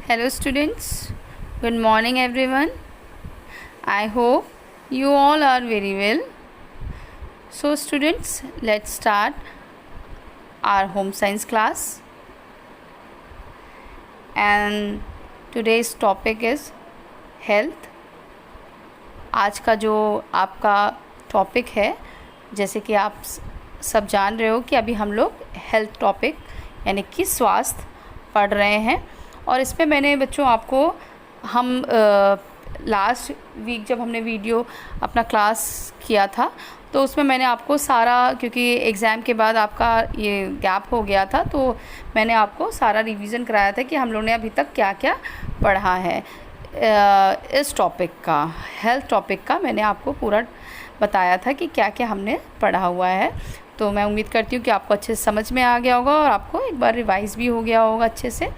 Hello students, good morning everyone. I hope you all are very well. So students, let's start our home science class. And today's topic is health. आज का जो आपका topic है, जैसे कि आप सब जान रहे हो कि अभी हम लोग हेल्थ टॉपिक यानी कि स्वास्थ्य पढ़ रहे हैं। और इसमें मैंने बच्चों आपको हम लास्ट वीक जब हमने वीडियो अपना क्लास किया था तो उसमें मैंने आपको सारा, क्योंकि एग्ज़ाम के बाद आपका ये गैप हो गया था, तो मैंने आपको सारा रिवीजन कराया था कि हम लोगों ने अभी तक क्या क्या पढ़ा है। इस टॉपिक का, हेल्थ टॉपिक का मैंने आपको पूरा बताया था कि क्या क्या हमने पढ़ा हुआ है। तो मैं उम्मीद करती हूँ कि आपको अच्छे से समझ में आ गया होगा और आपको एक बार रिवाइज़ भी हो गया होगा अच्छे से।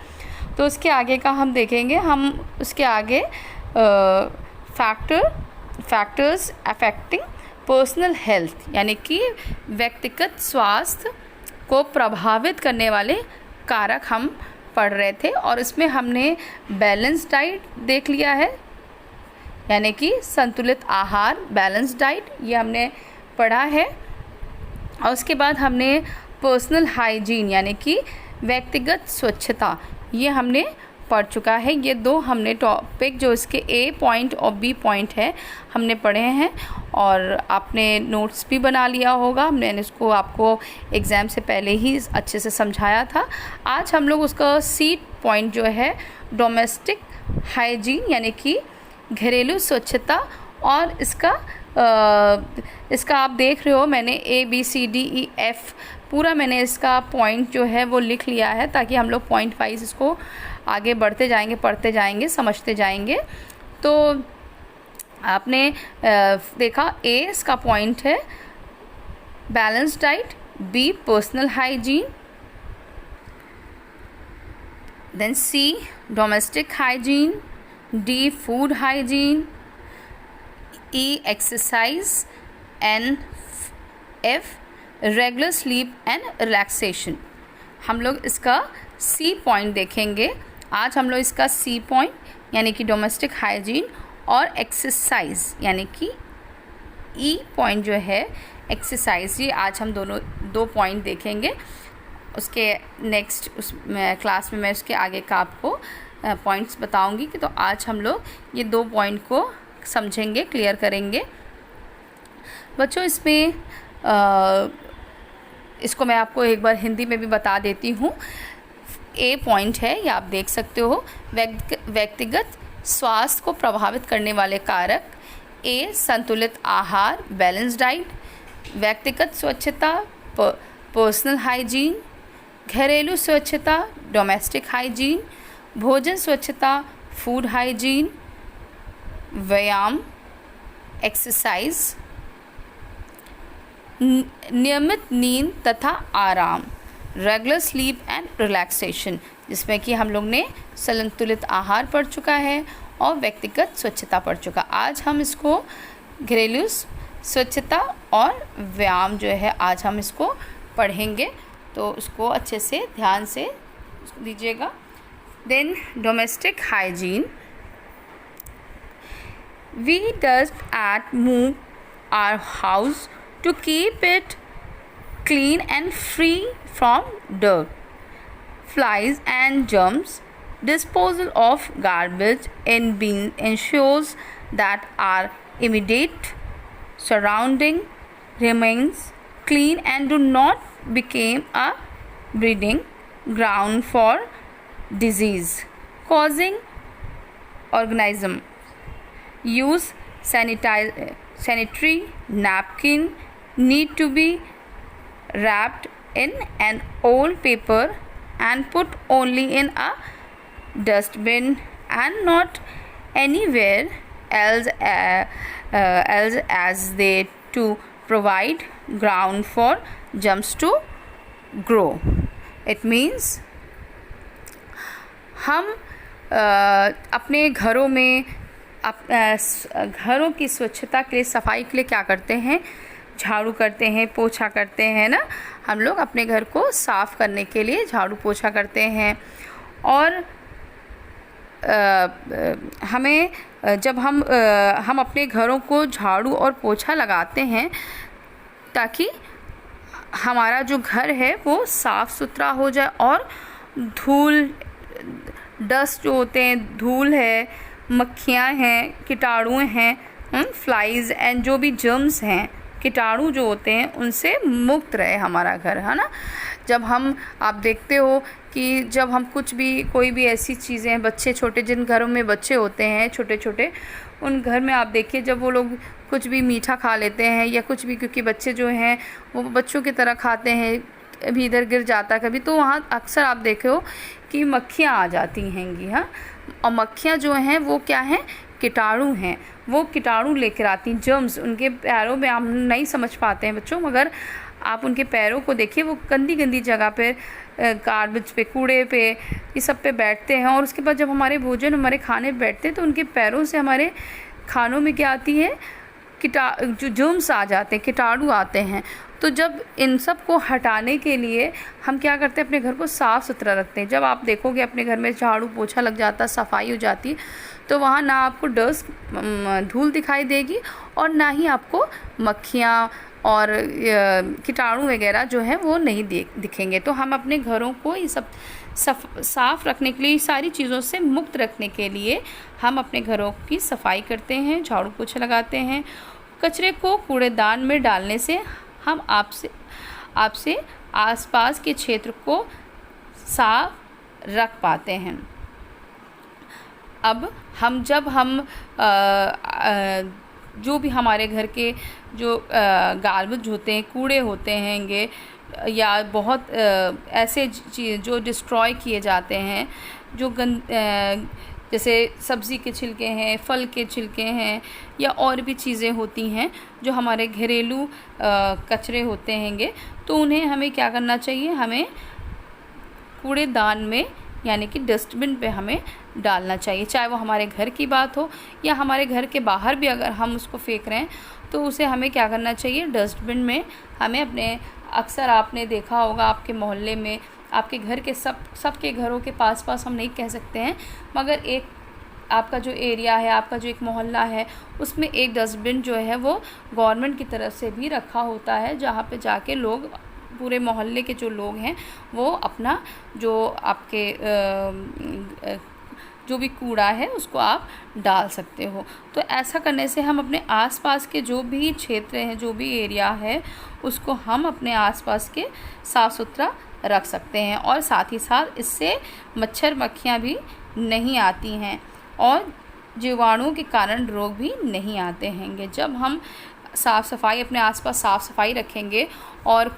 तो उसके आगे का हम देखेंगे, हम उसके आगे फैक्टर्स अफेक्टिंग पर्सनल हेल्थ यानी कि व्यक्तिगत स्वास्थ्य को प्रभावित करने वाले कारक हम पढ़ रहे थे। और इसमें हमने बैलेंस डाइट देख लिया है, यानी कि संतुलित आहार, बैलेंस डाइट, ये हमने पढ़ा है। और उसके बाद हमने पर्सनल हाइजीन यानी कि व्यक्तिगत स्वच्छता, ये हमने पढ़ चुका है। ये दो हमने टॉपिक जो इसके ए पॉइंट और बी पॉइंट है हमने पढ़े हैं और आपने नोट्स भी बना लिया होगा। मैंने इसको आपको एग्ज़ाम से पहले ही अच्छे से समझाया था। आज हम लोग उसका सी पॉइंट जो है डोमेस्टिक हाइजीन यानी कि घरेलू स्वच्छता, और इसका आप देख रहे हो मैंने ABCDEF पूरा मैंने इसका पॉइंट जो है वो लिख लिया है, ताकि हम लोग पॉइंट वाइज इसको आगे बढ़ते जाएंगे, पढ़ते जाएंगे, समझते जाएंगे। तो आपने देखा A इसका पॉइंट है balance diet, B personal hygiene, then C domestic hygiene, D food hygiene, E exercise, N F regular sleep and relaxation. हम लोग इसका सी पॉइंट देखेंगे। आज हम लोग इसका सी पॉइंट यानी कि डोमेस्टिक हाइजीन और एक्सरसाइज यानी कि ई पॉइंट जो है एक्सरसाइज, ये आज हम दो पॉइंट देखेंगे। उसके नेक्स्ट क्लास में मैं उसके आगे का आपको पॉइंट्स बताऊंगी कि तो आज हम लोग ये दो पॉइंट को समझेंगे, क्लियर करेंगे बच्चों। इसमें इसको मैं आपको एक बार हिंदी में भी बता देती हूँ। ए पॉइंट है, ये आप देख सकते हो, व्यक्तिगत स्वास्थ्य को प्रभावित करने वाले कारक। ए संतुलित आहार, बैलेंस डाइट, व्यक्तिगत स्वच्छता, पर्सनल हाइजीन, घरेलू स्वच्छता, डोमेस्टिक हाइजीन, भोजन स्वच्छता, फूड हाइजीन, व्यायाम, एक्सरसाइज, नियमित नींद तथा आराम, रेगुलर स्लीप एंड रिलैक्सेशन, जिसमें कि हम लोग ने संतुलित आहार पढ़ चुका है और व्यक्तिगत स्वच्छता पढ़ चुका। आज हम इसको घरेलू स्वच्छता और व्यायाम जो है आज हम इसको पढ़ेंगे, तो उसको अच्छे से ध्यान से दीजिएगा। Then domestic hygiene, we dust and move our house to keep it clean and free from dirt, flies and germs. Disposal of garbage in bins ensures that our immediate surrounding remains clean and do not become a breeding ground for disease causing organism. Use sanitary napkin need to be wrapped in an old paper and put only in a dustbin and not anywhere else, as they to provide ground for germs to grow. It means हम अपने घरों में घरों की स्वच्छता के लिए, सफाई के लिए क्या करते हैं, झाड़ू करते हैं, पोछा करते हैं ना। हम लोग अपने घर को साफ़ करने के लिए झाड़ू पोछा करते हैं। और हमें जब हम अपने घरों को झाड़ू और पोछा लगाते हैं ताकि हमारा जो घर है वो साफ़ सुथरा हो जाए और धूल डस्ट जो होते हैं, धूल है, मक्खियाँ हैं, कीटाणु हैं, फ्लाइज एंड जो भी जर्म्स हैं, कीटाणु जो होते हैं, उनसे मुक्त रहे हमारा घर, है ना। जब आप देखते हो कि जब हम कुछ भी कोई भी ऐसी चीज़ें, बच्चे छोटे, जिन घरों में बच्चे होते हैं छोटे छोटे, उन घर में आप देखिए जब वो लोग कुछ भी मीठा खा लेते हैं या कुछ भी, क्योंकि बच्चे जो हैं वो बच्चों की तरह खाते हैं, कभी इधर गिर जाता कभी, तो वहाँ अक्सर आप देखे हो कि मक्खियाँ आ जाती हैंगी। हाँ, और मक्खियाँ जो हैं वो क्या हैं, कीटाणु हैं, वो कीटाणु लेकर आती हैं, जर्म्स। उनके पैरों में हम नहीं समझ पाते हैं बच्चों, मगर आप उनके पैरों को देखिए, वो गंदी गंदी जगह पे, गार्बेज पे, कूड़े पे, ये सब पे बैठते हैं। और उसके बाद जब हमारे भोजन, हमारे खाने पे बैठते हैं तो उनके पैरों से हमारे खानों में क्या आती है, जो जर्म्स आ जाते हैं, कीटाणु आते हैं। तो जब इन सब को हटाने के लिए हम क्या करते हैं, अपने घर को साफ़ सुथरा रखते हैं। जब आप देखोगे अपने घर में झाड़ू पोछा लग जाता, सफाई हो जाती है, तो वहाँ ना आपको डस्ट, धूल दिखाई देगी और ना ही आपको मक्खियाँ और कीटाणु वगैरह जो है वो नहीं दिखेंगे। तो हम अपने घरों को ये सब साफ़ रखने के लिए, सारी चीज़ों से मुक्त रखने के लिए हम अपने घरों की सफाई करते हैं, झाड़ू पोछा लगाते हैं। कचरे को कूड़ेदान में डालने से हम आपसे आसपास के क्षेत्र को साफ रख पाते हैं। अब जब हम जो भी हमारे घर के जो गार्बेज होते हैं, कूड़े होते हैंगे, या बहुत ऐसे चीज़ जो डिस्ट्रॉय किए जाते हैं, जो जैसे सब्ज़ी के छिलके हैं, फल के छिलके हैं, या और भी चीज़ें होती हैं जो हमारे घरेलू कचरे होते हैंगे, तो उन्हें हमें क्या करना चाहिए, हमें कूड़ेदान में यानी कि डस्टबिन पे हमें डालना चाहिए। चाहे वो हमारे घर की बात हो या हमारे घर के बाहर भी अगर हम उसको फेंक रहे हैं तो उसे हमें क्या करना चाहिए, डस्टबिन में हमें अपने, अक्सर आपने देखा होगा आपके मोहल्ले में, आपके घर के सबके घरों के पास हम नहीं कह सकते हैं, मगर एक आपका जो एरिया है, आपका जो एक मोहल्ला है, उसमें एक डस्टबिन जो है वो गवर्नमेंट की तरफ से भी रखा होता है, जहाँ पे जाके लोग, पूरे मोहल्ले के जो लोग हैं, वो अपना जो आपके जो भी कूड़ा है उसको आप डाल सकते हो। तो ऐसा करने से हम अपने आसपास के जो भी क्षेत्र हैं, जो भी एरिया है, उसको हम अपने आसपास के साफ़ सुथरा रख सकते हैं। और साथ ही साथ इससे मच्छर मक्खियाँ भी नहीं आती हैं और जीवाणुओं के कारण रोग भी नहीं आते हैंगे। जब हम साफ़ सफाई, अपने आसपास साफ़ सफाई रखेंगे और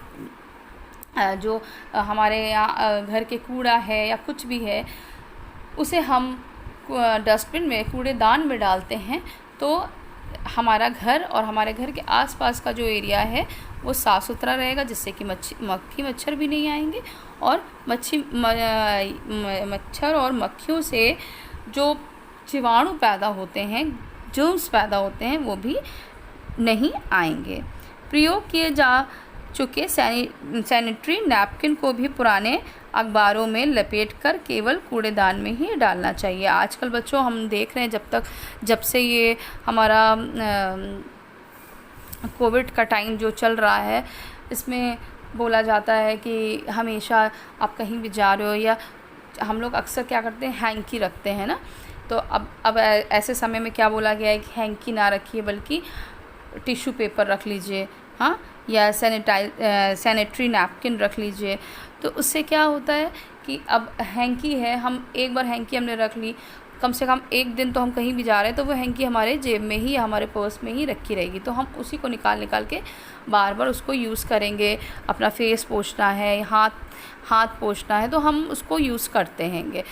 जो हमारे यहाँ घर के कूड़ा है या कुछ भी है उसे हम डस्टबिन में, कूड़ेदान में डालते हैं, तो हमारा घर और हमारे घर के आसपास का जो एरिया है वो साफ़ सुथरा रहेगा, जिससे कि मक्खी मच्छर भी नहीं आएंगे और मच्छर और मक्खियों से जो जीवाणु पैदा होते हैं, जर्म्स पैदा होते हैं, वो भी नहीं आएंगे। प्रयोग किए जा चुके सैनिटरी नैपकिन को भी पुराने अखबारों में लपेटकर केवल कूड़ेदान में ही डालना चाहिए। आजकल बच्चों हम देख रहे हैं, जब से ये हमारा कोविड का टाइम जो चल रहा है, इसमें बोला जाता है कि हमेशा आप कहीं भी जा रहे हो, या हम लोग अक्सर क्या करते हैं, हैंकी रखते हैं ना। तो अब ऐसे समय में क्या बोला गया है कि हैंकी ना रखिए, बल्कि टिश्यू पेपर रख लीजिए, हाँ, या सैनिटरी नैपकिन रख लीजिए। तो उससे क्या होता है कि अब हैंकी है, हम एक बार हैंकी हमने रख ली, कम से कम एक दिन तो हम कहीं भी जा रहे हैं तो वो हैंकी हमारे जेब में ही, हमारे पर्स में ही रखी रहेगी, तो हम उसी को निकाल के बार बार उसको यूज़ करेंगे। अपना फेस पोंछना है, हाथ पोंछना है, तो हम उसको यूज़ करते हैंगे।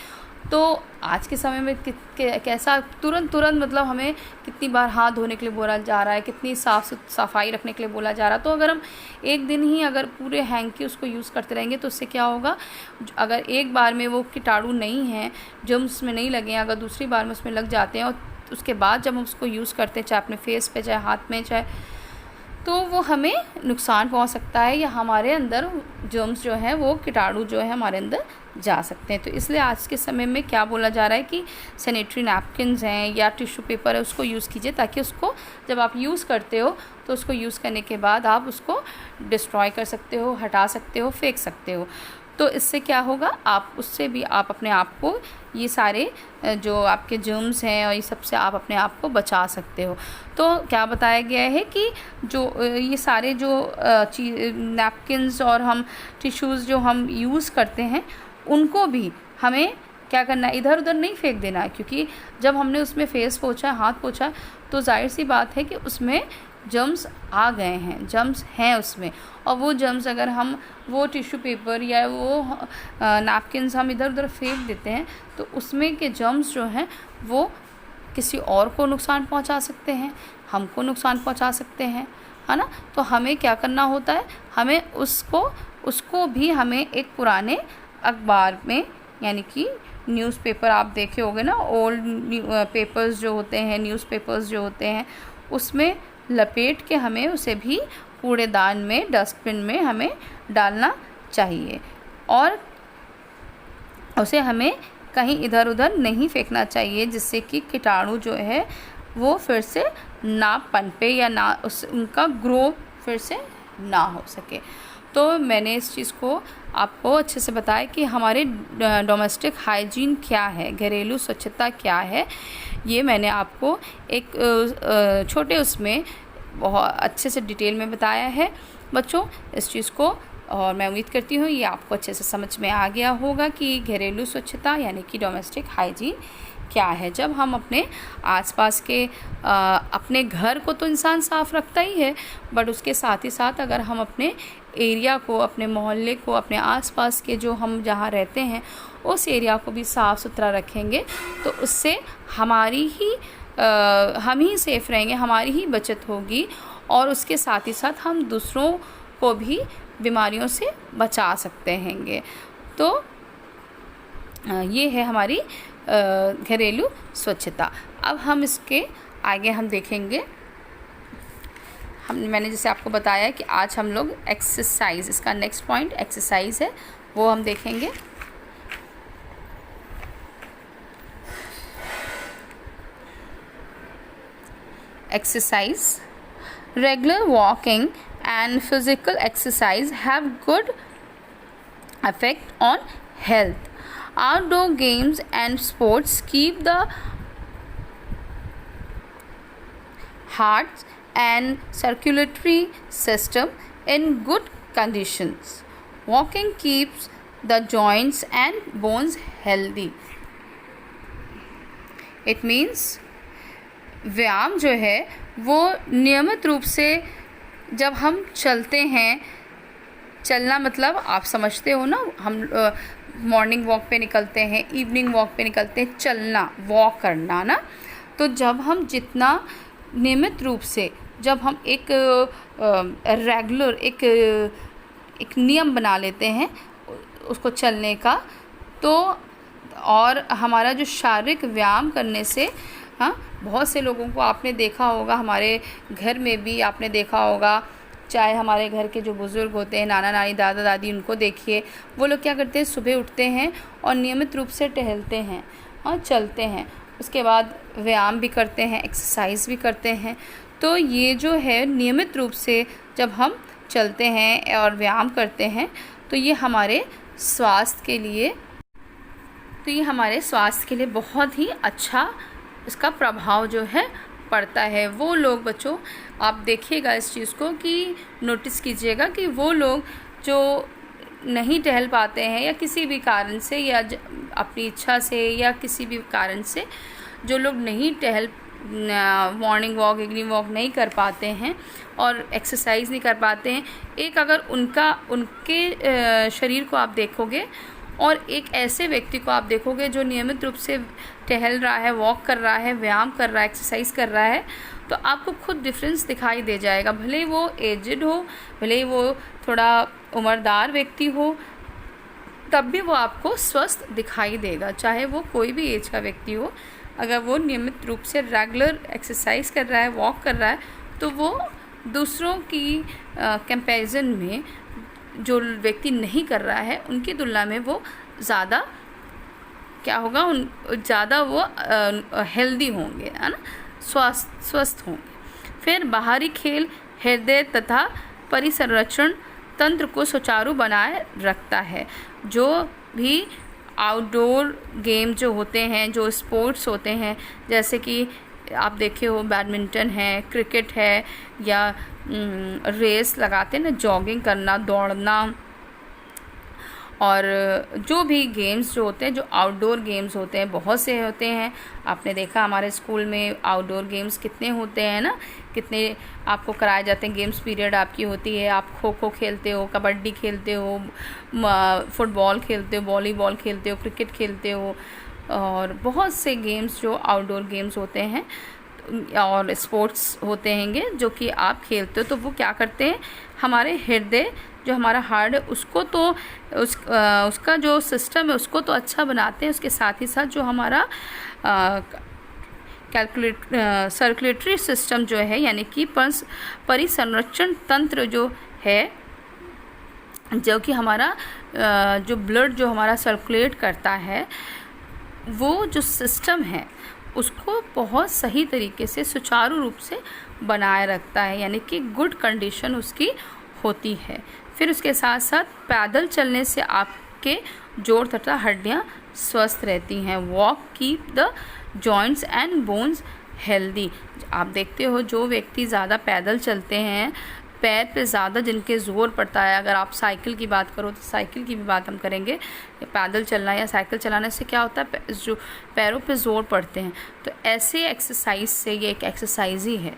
तो आज के समय में कैसा तुरंत मतलब हमें कितनी बार हाथ धोने के लिए बोला जा रहा है, कितनी सफाई रखने के लिए बोला जा रहा है। तो अगर हम एक दिन ही अगर पूरे हैंकी उसको यूज़ करते रहेंगे तो उससे क्या होगा, अगर एक बार में वो कीटाणु नहीं हैं, जर्म्स में नहीं लगे हैं, अगर दूसरी बार में उसमें लग जाते हैं और उसके बाद जब हम उसको यूज़ करते हैं, चाहे अपने फेस पे, चाहे हाथ में, चाहे तो वो हमें नुकसान पहुंच सकता है, या हमारे अंदर जर्म्स जो हैं वो कीटाणु जो है हमारे अंदर जा सकते हैं। तो इसलिए आज के समय में क्या बोला जा रहा है कि सैनिटरी नैपकिन्स हैं या टिश्यू पेपर है उसको यूज़ कीजिए, ताकि उसको जब आप यूज़ करते हो तो उसको यूज़ करने के बाद आप उसको डिस्ट्रॉय कर सकते हो, हटा सकते हो, फेंक सकते हो। तो इससे क्या होगा, आप उससे भी आप अपने आप को ये सारे जो आपके जर्म्स हैं और ये सब से आप अपने आप को बचा सकते हो। तो क्या बताया गया है कि जो ये सारे जो नैपकिन्स और हम टिश्यूज़ जो हम यूज़ करते हैं उनको भी हमें क्या करना है, इधर उधर नहीं फेंक देना है, क्योंकि जब हमने उसमें फेस पोंछा, हाथ पोंछा, तो जाहिर सी बात है कि उसमें जर्म्स आ गए हैं, जर्म्स हैं उसमें, और वो जर्म्स अगर हम वो टिश्यू पेपर या वो नैपकिन्स हम इधर उधर फेंक देते हैं तो उसमें के जर्म्स जो हैं वो किसी और को नुकसान पहुंचा सकते हैं, हमको नुकसान पहुंचा सकते हैं, है ना। तो हमें क्या करना होता है, हमें उसको भी हमें एक पुराने अखबार में, यानी कि न्यूज़पेपर आप देखे होंगे ना, ओल्ड पेपर्स जो होते हैं, न्यूज़पेपर्स जो होते हैं, उसमें लपेट के हमें उसे भी कूड़ेदान में, डस्टबिन में हमें डालना चाहिए, और उसे हमें कहीं इधर उधर नहीं फेंकना चाहिए, जिससे कि कीटाणु जो है वो फिर से ना पनपे या ना उनका ग्रो फिर से ना हो सके। तो मैंने इस चीज़ को आपको अच्छे से बताया कि हमारे डोमेस्टिक हाइजीन क्या है, घरेलू स्वच्छता क्या है, ये मैंने आपको एक छोटे उसमें बहुत अच्छे से डिटेल में बताया है बच्चों इस चीज़ को। और मैं उम्मीद करती हूँ ये आपको अच्छे से समझ में आ गया होगा कि घरेलू स्वच्छता यानी कि डोमेस्टिक हाइजीन क्या है। जब हम अपने आसपास के अपने घर को तो इंसान साफ़ रखता ही है, बट उसके साथ ही साथ अगर हम अपने एरिया को, अपने मोहल्ले को, अपने आसपास के जो हम जहाँ रहते हैं उस एरिया को भी साफ़ सुथरा रखेंगे तो उससे हमारी ही हम ही सेफ़ रहेंगे, हमारी ही बचत होगी, और उसके साथ ही साथ हम दूसरों को भी बीमारियों से बचा सकते हैंगे। तो ये है हमारी घरेलू स्वच्छता। अब हम इसके आगे हम देखेंगे, मैंने जैसे आपको बताया कि आज हम लोग एक्सरसाइज, इसका नेक्स्ट पॉइंट एक्सरसाइज है, वो हम देखेंगे। Exercise. Regular walking and physical exercise have good effect on health. Outdoor games and sports keep the heart and circulatory system in good conditions. Walking keeps the joints and bones healthy. It means व्यायाम जो है वो नियमित रूप से जब हम चलते हैं, चलना मतलब आप समझते हो ना, हम मॉर्निंग वॉक पे निकलते हैं, इवनिंग वॉक पे निकलते हैं, चलना, वॉक करना ना, तो जब हम जितना नियमित रूप से जब हम एक रेगुलर एक नियम बना लेते हैं उसको चलने का, तो और हमारा जो शारीरिक व्यायाम करने से, हाँ, बहुत से लोगों को आपने देखा होगा, हमारे घर में भी आपने देखा होगा, चाहे हमारे घर के जो बुज़ुर्ग होते हैं, नाना नानी, दादा दादी, उनको देखिए, वो लोग क्या करते हैं, सुबह उठते हैं और नियमित रूप से टहलते हैं और चलते हैं, उसके बाद व्यायाम भी करते हैं, एक्सरसाइज भी करते हैं। तो ये जो है नियमित रूप से जब हम चलते हैं और व्यायाम करते हैं तो ये हमारे स्वास्थ्य के लिए बहुत ही अच्छा इसका प्रभाव जो है पड़ता है। वो लोग बच्चों, आप देखिएगा इस चीज़ को कि नोटिस कीजिएगा कि वो लोग जो नहीं टहल पाते हैं या किसी भी कारण से, या अपनी इच्छा से या किसी भी कारण से जो लोग नहीं मॉर्निंग वॉक, इवनिंग वॉक नहीं कर पाते हैं और एक्सरसाइज नहीं कर पाते हैं, एक अगर उनके शरीर को आप देखोगे और एक ऐसे व्यक्ति को आप देखोगे जो नियमित रूप से टहल रहा है, वॉक कर रहा है, व्यायाम कर रहा है, एक्सरसाइज कर रहा है, तो आपको खुद डिफरेंस दिखाई दे जाएगा। भले ही वो एजड हो, भले ही वो थोड़ा उम्रदार व्यक्ति हो, तब भी वो आपको स्वस्थ दिखाई देगा, चाहे वो कोई भी एज का व्यक्ति हो। अगर वो नियमित रूप से रेगुलर एक्सरसाइज कर रहा है, वॉक कर रहा है, तो वो दूसरों की कंपैरिजन में जो व्यक्ति नहीं कर रहा है उनकी तुलना में वो ज़्यादा क्या होगा, उन ज़्यादा वो हेल्दी होंगे, है ना, स्वस्थ होंगे। फिर बाहरी खेल हृदय तथा परिसंरक्षण तंत्र को सुचारू बनाए रखता है। जो भी आउटडोर गेम जो होते हैं, जो स्पोर्ट्स होते हैं, जैसे कि आप देखे हो बैडमिंटन है, क्रिकेट है, या रेस लगाते हैं ना, जॉगिंग करना, दौड़ना, और जो भी गेम्स जो होते हैं, जो आउटडोर गेम्स होते हैं, बहुत से होते हैं। आपने देखा हमारे स्कूल में आउटडोर गेम्स कितने होते हैं ना, कितने आपको कराए जाते हैं। गेम्स पीरियड आपकी होती है, आप खो खो खेलते हो, कबड्डी खेलते हो, फुटबॉल खेलते हो, वॉलीबॉल खेलते हो, क्रिकेट खेलते हो, और बहुत से गेम्स जो आउटडोर गेम्स होते हैं और स्पोर्ट्स होते हैंगे जो कि आप खेलते हो। तो वो क्या करते हैं, हमारे हृदय, जो हमारा हार्ट है, उसको तो उसका जो सिस्टम है उसको तो अच्छा बनाते हैं, उसके साथ ही साथ जो हमारा सर्कुलेटरी सिस्टम जो है, यानी कि परिसंरक्षण तंत्र जो है, जो कि हमारा जो ब्लड जो हमारा सर्कुलेट करता है, वो जो सिस्टम है उसको बहुत सही तरीके से सुचारू रूप से बनाए रखता है, यानी कि गुड कंडीशन उसकी होती है। फिर उसके साथ साथ पैदल चलने से आपके जोड़ तथा हड्डियाँ स्वस्थ रहती हैं। Walk keep the joints and bones healthy. आप देखते हो जो व्यक्ति ज़्यादा पैदल चलते हैं, पैर पे ज़्यादा जिनके ज़ोर पड़ता है, अगर आप साइकिल की बात करो तो साइकिल की भी बात हम करेंगे, पैदल चलना या साइकिल चलाने से क्या होता है, जो पैरों पे ज़ोर पड़ते हैं। तो ऐसे एक्सरसाइज से, ये एक एक्सरसाइज ही है,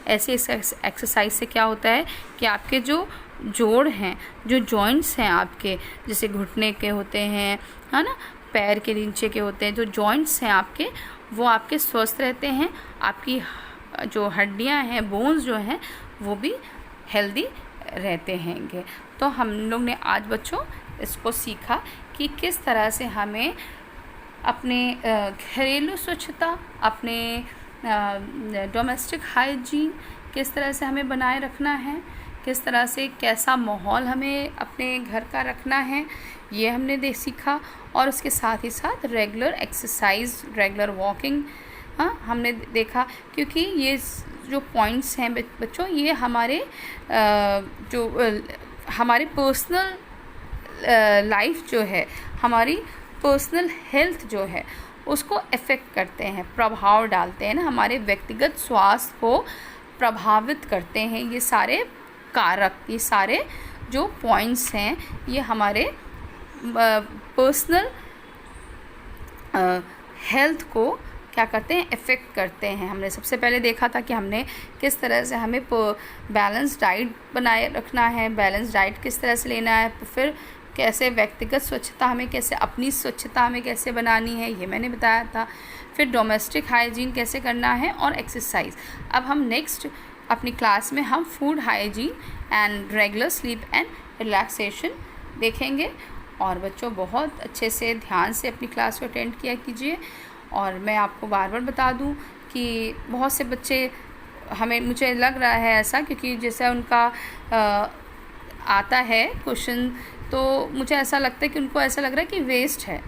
ऐसे एक्सरसाइज से क्या होता है कि आपके जो जोड़ हैं, जो जॉइंट्स हैं आपके, जैसे घुटने के होते हैं, है ना, पैर के नीचे के होते हैं, जो जॉइंट्स हैं आपके, वो आपके स्वस्थ रहते हैं। आपकी जो हड्डियां हैं, बोन्स जो हैं, वो भी हेल्दी रहते हैंगे। तो हम लोग ने आज बच्चों इसको सीखा कि किस तरह से हमें अपने घरेलू स्वच्छता, अपने डोमेस्टिक हाइजीन किस तरह से हमें बनाए रखना है, किस तरह से कैसा माहौल हमें अपने घर का रखना है, ये हमने सीखा। और उसके साथ ही साथ रेगुलर एक्सरसाइज, रेगुलर वॉकिंग, हाँ, हमने देखा, क्योंकि ये जो पॉइंट्स हैं बच्चों, ये हमारे हमारे पर्सनल लाइफ जो है, हमारी पर्सनल हेल्थ जो है, उसको अफेक्ट करते हैं, प्रभाव डालते हैं ना, हमारे व्यक्तिगत स्वास्थ्य को प्रभावित करते हैं। ये सारे कारक, ये सारे जो पॉइंट्स हैं, ये हमारे पर्सनल हेल्थ को क्या करते हैं, इफ़ेक्ट करते हैं। हमने सबसे पहले देखा था कि हमने किस तरह से हमें बैलेंस डाइट बनाए रखना है, बैलेंस डाइट किस तरह से लेना है, फिर कैसे व्यक्तिगत स्वच्छता हमें कैसे, अपनी स्वच्छता हमें कैसे बनानी है, ये मैंने बताया था। फिर डोमेस्टिक हाइजीन कैसे करना है, और एक्सरसाइज। अब हम नेक्स्ट अपनी क्लास में हम food hygiene and regular sleep and relaxation देखेंगे। और बच्चों बहुत अच्छे से ध्यान से अपनी क्लास को अटेंड किया कीजिए। और मैं आपको बार बार बता दूं कि बहुत से बच्चे, मुझे लग रहा है ऐसा, क्योंकि जैसा उनका आता है क्वेश्चन, तो मुझे ऐसा लगता है कि उनको ऐसा लग रहा है कि वेस्ट है,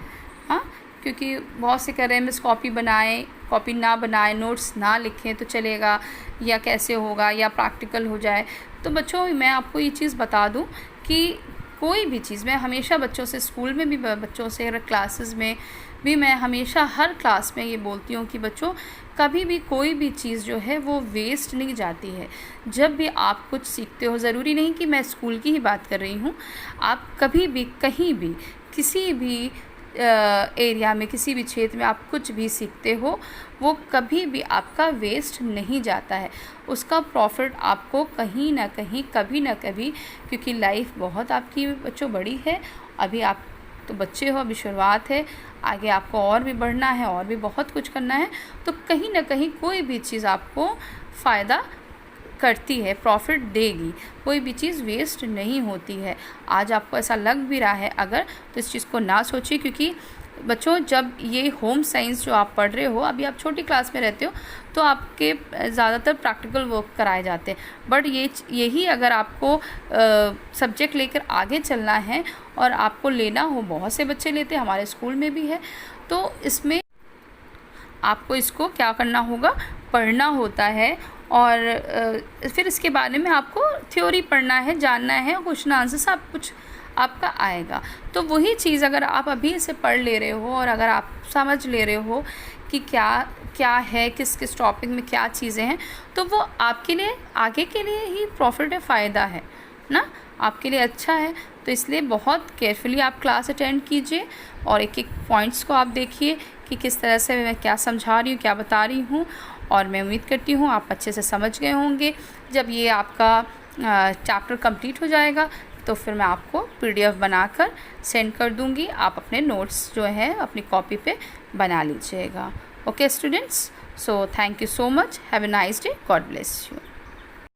हाँ, क्योंकि बहुत से कह रहे हैं मिस कॉपी बनाएं, कॉपी ना बनाएं, नोट्स ना लिखें तो चलेगा, या कैसे होगा, या प्रैक्टिकल हो जाए। तो बच्चों मैं आपको ये चीज़ बता दूं कि कोई भी चीज़, मैं हमेशा बच्चों से, स्कूल में भी बच्चों से, क्लासेस में भी मैं हमेशा हर क्लास में ये बोलती हूँ कि बच्चों कभी भी कोई भी चीज़ जो है वो वेस्ट नहीं जाती है। जब भी आप कुछ सीखते हो, ज़रूरी नहीं कि मैं स्कूल की ही बात कर रही हूँ, आप कभी भी कहीं भी किसी भी एरिया में, किसी भी क्षेत्र में आप कुछ भी सीखते हो, वो कभी भी आपका वेस्ट नहीं जाता है। उसका प्रॉफिट आपको कहीं ना कहीं, कभी ना कभी, क्योंकि लाइफ बहुत आपकी बच्चों बड़ी है, अभी आप तो बच्चे हो, अभी शुरुआत है, आगे आपको और भी बढ़ना है, और भी बहुत कुछ करना है, तो कहीं ना कहीं कोई भी चीज़ आपको फ़ायदा करती है, प्रॉफिट देगी, कोई भी चीज़ वेस्ट नहीं होती है। आज आपको ऐसा लग भी रहा है अगर, तो इस चीज़ को ना सोचिए, क्योंकि बच्चों जब ये होम साइंस जो आप पढ़ रहे हो, अभी आप छोटी क्लास में रहते हो तो आपके ज़्यादातर प्रैक्टिकल वर्क कराए जाते हैं, बट यही अगर आपको सब्जेक्ट लेकर आगे चलना है और आपको लेना हो, बहुत से बच्चे लेते हैं, हमारे स्कूल में भी है, तो इसमें आपको इसको क्या करना होगा, पढ़ना होता है और फिर इसके बारे में आपको थ्योरी पढ़ना है, जानना है, क्वेश्चन आंसर सब कुछ आपका आएगा। तो वही चीज़ अगर आप अभी से पढ़ ले रहे हो और अगर आप समझ ले रहे हो कि क्या क्या है, किस किस टॉपिक में क्या चीज़ें हैं, तो वो आपके लिए आगे के लिए ही प्रॉफिट है, फ़ायदा है ना, आपके लिए अच्छा है। तो इसलिए बहुत केयरफुली आप क्लास अटेंड कीजिए और एक एक पॉइंट्स को आप देखिए कि किस तरह से मैं क्या समझा रही हूँ, क्या बता रही हूँ, और मैं उम्मीद करती हूँ आप अच्छे से समझ गए होंगे। जब ये आपका चैप्टर कंप्लीट हो जाएगा तो फिर मैं आपको PDF बनाकर सेंड कर दूँगी, आप अपने नोट्स जो है अपनी कॉपी पे बना लीजिएगा। Okay students, so thank you so much, have a nice day, God bless you.